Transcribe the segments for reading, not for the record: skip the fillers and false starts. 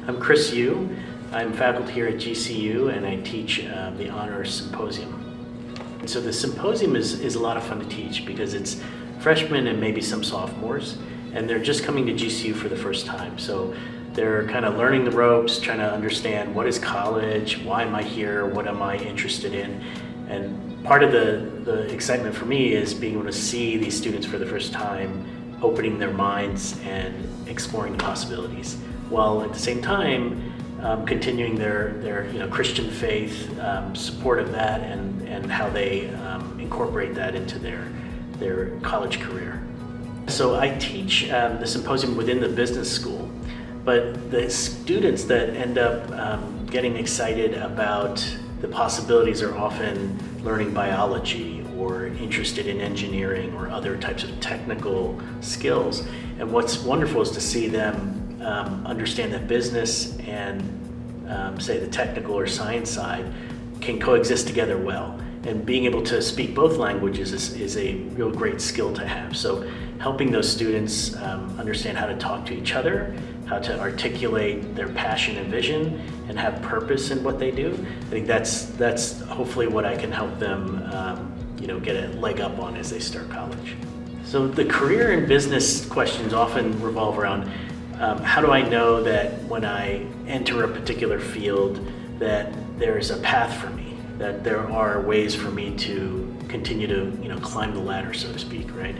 I'm Chris Yu. I'm faculty here at GCU and I teach the Honors Symposium. And so the symposium is a lot of fun to teach because it's freshmen and maybe some sophomores, and they're just coming to GCU for the first time. So they're kind of learning the ropes, trying to understand what is college, why am I here, what am I interested in. And part of the excitement for me is being able to see these students for the first time, opening their minds and exploring the possibilities, while at the same time continuing their Christian faith, support of that, and how they incorporate that into their college career. So I teach the symposium within the business school, but the students that end up getting excited about the possibilities are often learning biology or interested in engineering or other types of technical skills. And what's wonderful is to see them understand that business and say the technical or science side can coexist together well. And being able to speak both languages is a real great skill to have. So helping those students understand how to talk to each other, how to articulate their passion and vision, and have purpose in what they do. I think that's hopefully what I can help them get a leg up on as they start college. So the career and business questions often revolve around how do I know that when I enter a particular field that there's a path for me, that there are ways for me to continue to climb the ladder, so to speak, right?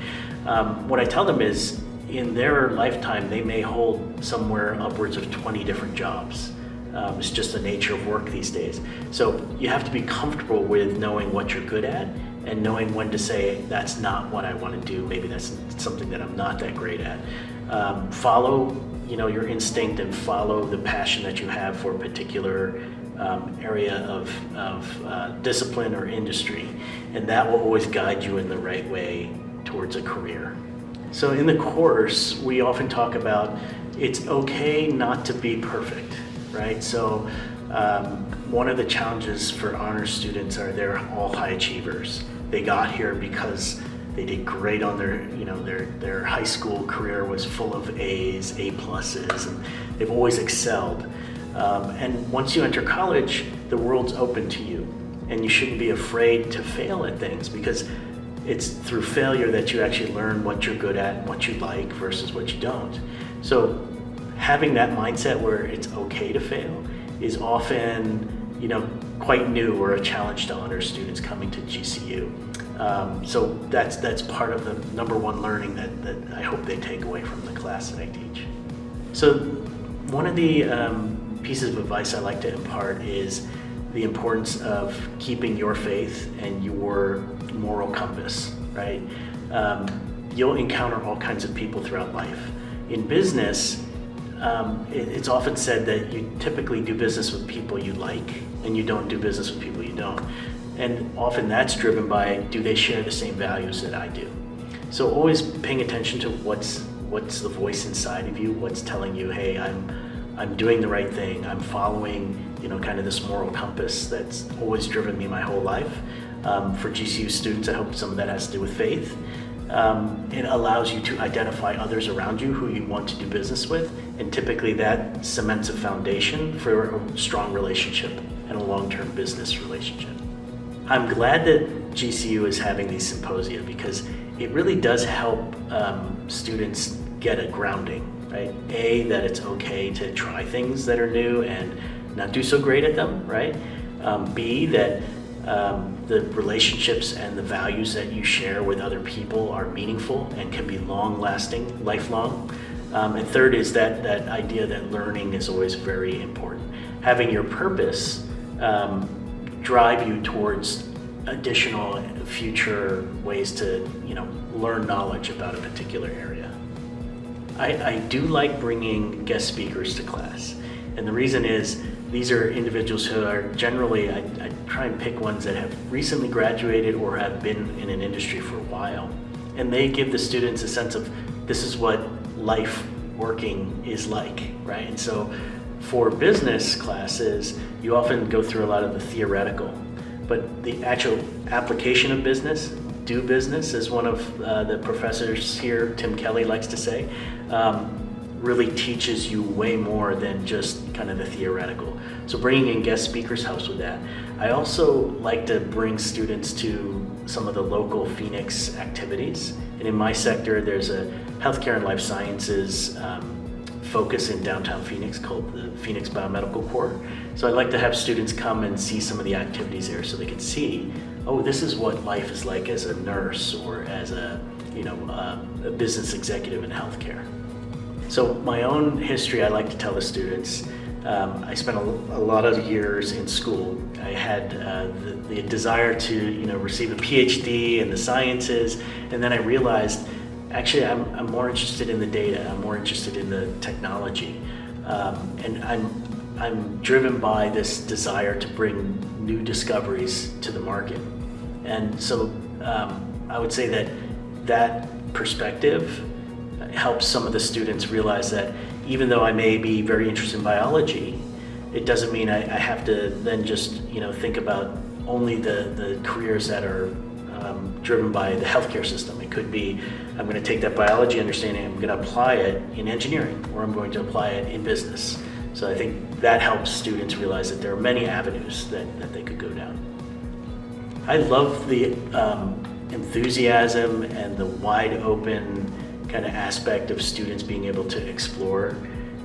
What I tell them is in their lifetime they may hold somewhere upwards of 20 different jobs. It's just the nature of work these days. So you have to be comfortable with knowing what you're good at and knowing when to say that's not what I want to do. Maybe that's something that I'm not that great at. Follow your instinct and follow the passion that you have for a particular area of discipline or industry, and that will always guide you in the right way towards a career. So in the course, we often talk about it's okay not to be perfect, right? So one of the challenges for honors students are they're all high achievers. They got here because they did great on their high school career was full of A's, A pluses, and they've always excelled. And once you enter college, the world's open to you, and you shouldn't be afraid to fail at things because it's through failure that you actually learn what you're good at and what you like versus what you don't. So having that mindset where it's okay to fail is often quite new or a challenge to honors students coming to GCU. So that's part of the number one learning that I hope they take away from the class that I teach. So one of the pieces of advice I like to impart is the importance of keeping your faith and your moral compass, right? You'll encounter all kinds of people throughout life. In business, it's often said that you typically do business with people you like and you don't do business with people you don't. And often that's driven by, do they share the same values that I do? So always paying attention to what's the voice inside of you, what's telling you, hey, I'm doing the right thing, I'm following kind of this moral compass that's always driven me my whole life. For GCU students, I hope some of that has to do with faith. It allows you to identify others around you who you want to do business with, and typically that cements a foundation for a strong relationship and a long-term business relationship. I'm glad that GCU is having these symposia because it really does help students get a grounding, right? A, that it's okay to try things that are new and not do so great at them, right? B, that the relationships and the values that you share with other people are meaningful and can be long-lasting, lifelong. And third is that idea that learning is always very important. Having your purpose drive you towards additional future ways to learn knowledge about a particular area. I do like bringing guest speakers to class, and the reason is these are individuals who are generally, I try and pick ones that have recently graduated or have been in an industry for a while, and they give the students a sense of this is what life working is like, right? And so for business classes, you often go through a lot of the theoretical, but the actual application of business, do business, as one of the professors here, Tim Kelly, likes to say, really teaches you way more than just kind of the theoretical. So bringing in guest speakers helps with that. I also like to bring students to some of the local Phoenix activities. And in my sector, there's a healthcare and life sciences focus in downtown Phoenix called the Phoenix Biomedical Corps. So I'd like to have students come and see some of the activities there so they can see, oh, this is what life is like as a nurse or as a business executive in healthcare. So my own history, I like to tell the students. I spent a lot of years in school. I had the desire to receive a PhD in the sciences, and then I realized actually I'm more interested in the data. I'm more interested in the technology, and I'm driven by this desire to bring new discoveries to the market. And so I would say that perspective helps some of the students realize that even though I may be very interested in biology, it doesn't mean I have to then just think about only the careers that are driven by the healthcare system. It could be I'm going to take that biology understanding, I'm going to apply it in engineering, or I'm going to apply it in business. So I think that helps students realize that there are many avenues that they could go down. I love the enthusiasm and the wide open kind of aspect of students being able to explore.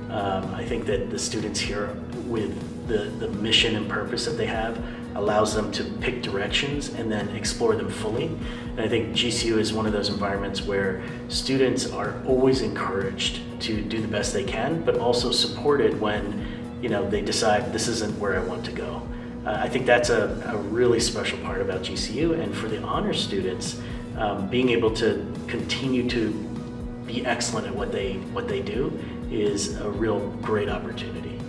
I think that the students here with the mission and purpose that they have allows them to pick directions and then explore them fully. And I think GCU is one of those environments where students are always encouraged to do the best they can, but also supported when they decide this isn't where I want to go. I think that's a really special part about GCU, and for the honors students, being able to continue to be excellent at what they do is a real great opportunity.